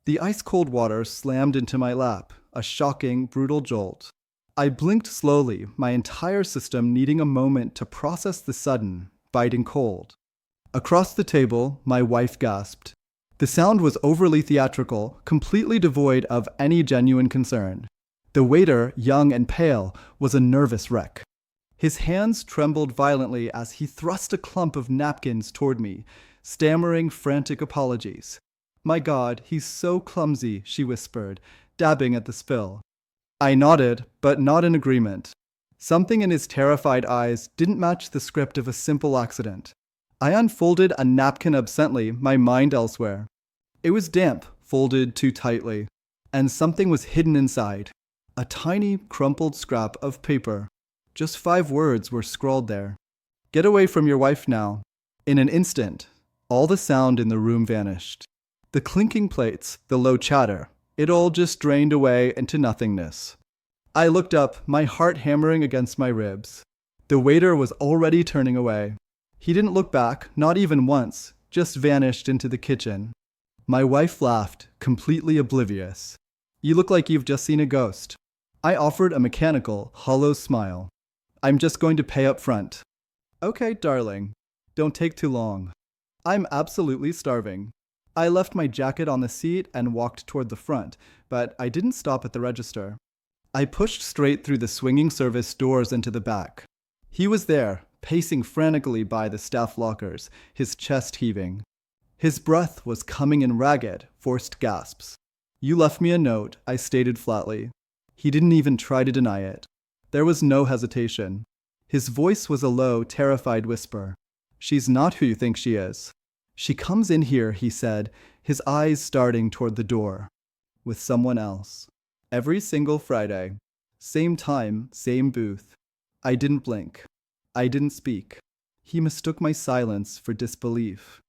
The ice-cold water slammed into my lap, a shocking, brutal jolt. I blinked slowly, my entire system needing a moment to process the sudden, biting cold. Across the table, my wife gasped. The sound was overly theatrical, completely devoid of any genuine concern. The waiter, young and pale, was a nervous wreck. His hands trembled violently as he thrust a clump of napkins toward me, stammering frantic apologies. "My God, he's so clumsy," she whispered, dabbing at the spill. I nodded, but not in agreement. Something in his terrified eyes didn't match the script of a simple accident. I unfolded a napkin absently, my mind elsewhere. It was damp, folded too tightly, and something was hidden inside. A tiny, crumpled scrap of paper. Just 5 words were scrawled there. "Get away from your wife now." In an instant, all the sound in the room vanished. The clinking plates, the low chatter, it all just drained away into nothingness. I looked up, my heart hammering against my ribs. The waiter was already turning away. He didn't look back, not even once, just vanished into the kitchen. My wife laughed, completely oblivious. "You look like you've just seen a ghost." I offered a mechanical, hollow smile. "I'm just going to pay up front." "Okay, darling. Don't take too long." I'm absolutely starving. I left my jacket on the seat and walked toward the front, but I didn't stop at the register. I pushed straight through the swinging service doors into the back. He was there, pacing frantically by the staff lockers, his chest heaving. His breath was coming in ragged, forced gasps. "You left me a note," I stated flatly. He didn't even try to deny it. There was no hesitation. His voice was a low, terrified whisper. "She's not who you think she is. She comes in here," he said, his eyes starting toward the door, "with someone else. Every single Friday. Same time, same booth." I didn't blink. I didn't speak. He mistook my silence for disbelief.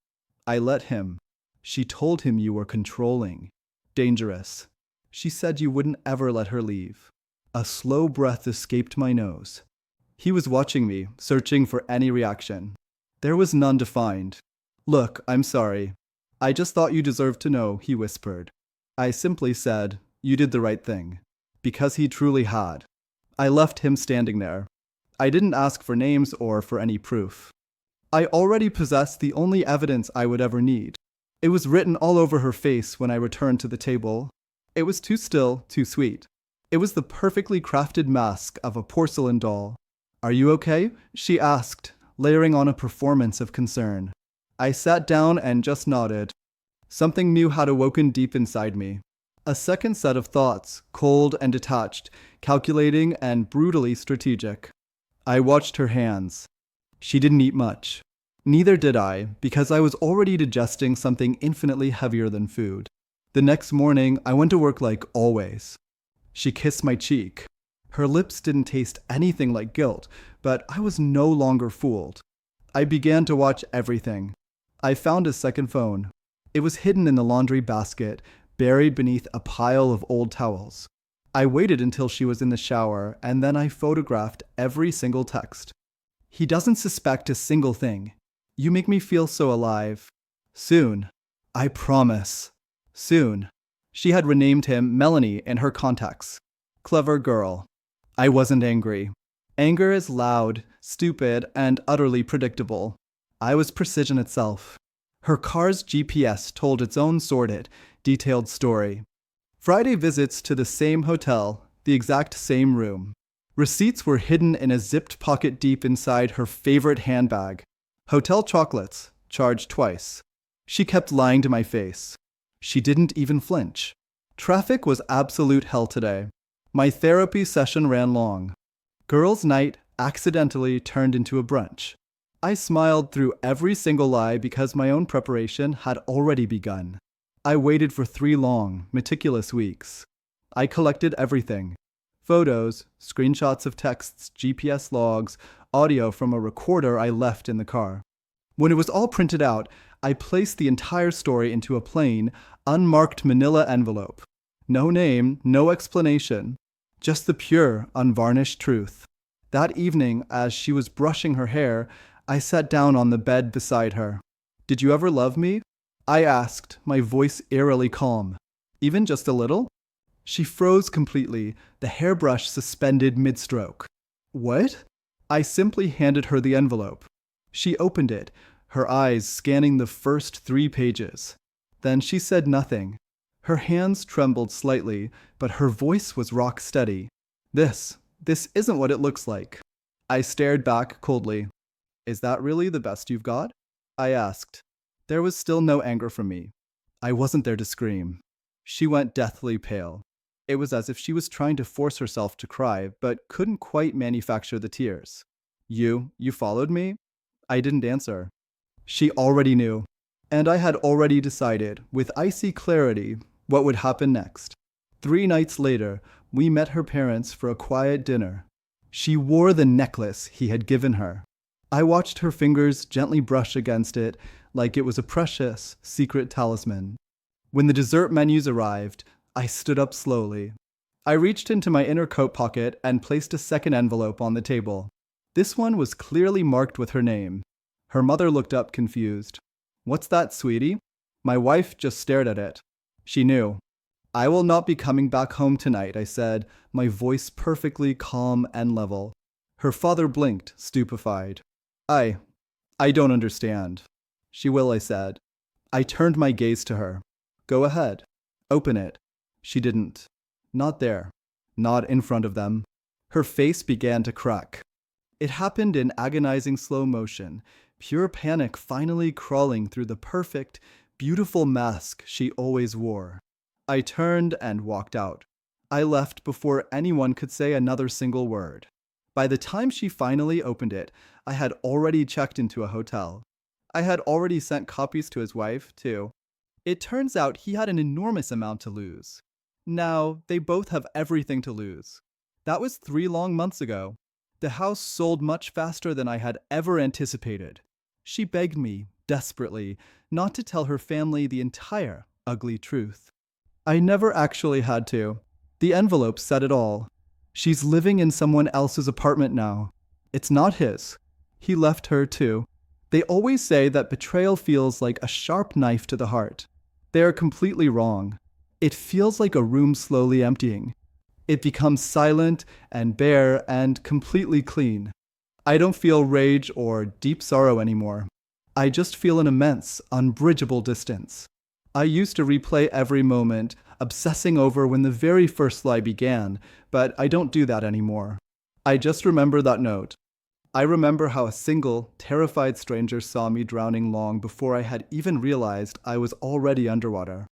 I let him. "She told him you were controlling. Dangerous. She said you wouldn't ever let her leave." A slow breath escaped my nose. He was watching me, searching for any reaction. There was none to find. "Look, I'm sorry. I just thought you deserved to know," he whispered. I simply said, "You did the right thing." Because he truly had. I left him standing there. I didn't ask for names or for any proof. I already possessed the only evidence I would ever need. It was written all over her face when I returned to the table. It was too still, too sweet. It was the perfectly crafted mask of a porcelain doll. "Are you okay?" she asked, layering on a performance of concern. I sat down and just nodded. Something new had awoken deep inside me. A second set of thoughts, cold and detached, calculating and brutally strategic. I watched her hands. She didn't eat much. Neither did I, because I was already digesting something infinitely heavier than food. The next morning, I went to work like always. She kissed my cheek. Her lips didn't taste anything like guilt, but I was no longer fooled. I began to watch everything. I found a second phone. It was hidden in the laundry basket, buried beneath a pile of old towels. I waited until she was in the shower, and then I photographed every single text. "He doesn't suspect a single thing. You make me feel so alive. Soon. I promise. Soon." She had renamed him Melanie in her contacts. Clever girl. I wasn't angry. Anger is loud, stupid, and utterly predictable. I was precision itself. Her car's GPS told its own sordid, detailed story. Friday visits to the same hotel, the exact same room. Receipts were hidden in a zipped pocket deep inside her favorite handbag. Hotel chocolates, charged twice. She kept lying to my face. She didn't even flinch. Traffic was absolute hell today. My therapy session ran long. Girls' night accidentally turned into a brunch. I smiled through every single lie because my own preparation had already begun. I waited for 3 long, meticulous weeks. I collected everything. Photos, screenshots of texts, GPS logs, audio from a recorder I left in the car. When it was all printed out, I placed the entire story into a plain, unmarked manila envelope. No name, no explanation. Just the pure, unvarnished truth. That evening, as she was brushing her hair, I sat down on the bed beside her. "Did you ever love me?" I asked, my voice eerily calm. Even just a little? She froze completely, the hairbrush suspended mid-stroke. What? I simply handed her the envelope. She opened it, her eyes scanning the first 3 pages. Then she said nothing. Her hands trembled slightly, but her voice was rock steady. This isn't what it looks like. I stared back coldly. Is that really the best you've got? I asked. There was still no anger from me. I wasn't there to scream. She went deathly pale. It was as if she was trying to force herself to cry, but couldn't quite manufacture the tears. You followed me? I didn't answer. She already knew. And I had already decided, with icy clarity, what would happen next. 3 nights later, we met her parents for a quiet dinner. She wore the necklace he had given her. I watched her fingers gently brush against it like it was a precious, secret talisman. When the dessert menus arrived, I stood up slowly. I reached into my inner coat pocket and placed a second envelope on the table. This one was clearly marked with her name. Her mother looked up confused. What's that, sweetie? My wife just stared at it. She knew. I will not be coming back home tonight, I said, my voice perfectly calm and level. Her father blinked, stupefied. I don't understand. She will, I said. I turned my gaze to her. Go ahead. Open it. She didn't. Not there. Not in front of them. Her face began to crack. It happened in agonizing slow motion, pure panic finally crawling through the perfect, beautiful mask she always wore. I turned and walked out. I left before anyone could say another single word. By the time she finally opened it, I had already checked into a hotel. I had already sent copies to his wife, too. It turns out he had an enormous amount to lose. Now, they both have everything to lose. That was 3 long months ago. The house sold much faster than I had ever anticipated. She begged me, desperately, not to tell her family the entire ugly truth. I never actually had to. The envelope said it all. She's living in someone else's apartment now. It's not his. He left her, too. They always say that betrayal feels like a sharp knife to the heart. They are completely wrong. It feels like a room slowly emptying. It becomes silent and bare and completely clean. I don't feel rage or deep sorrow anymore. I just feel an immense, unbridgeable distance. I used to replay every moment, obsessing over when the very first lie began, but I don't do that anymore. I just remember that note. I remember how a single, terrified stranger saw me drowning long before I had even realized I was already underwater.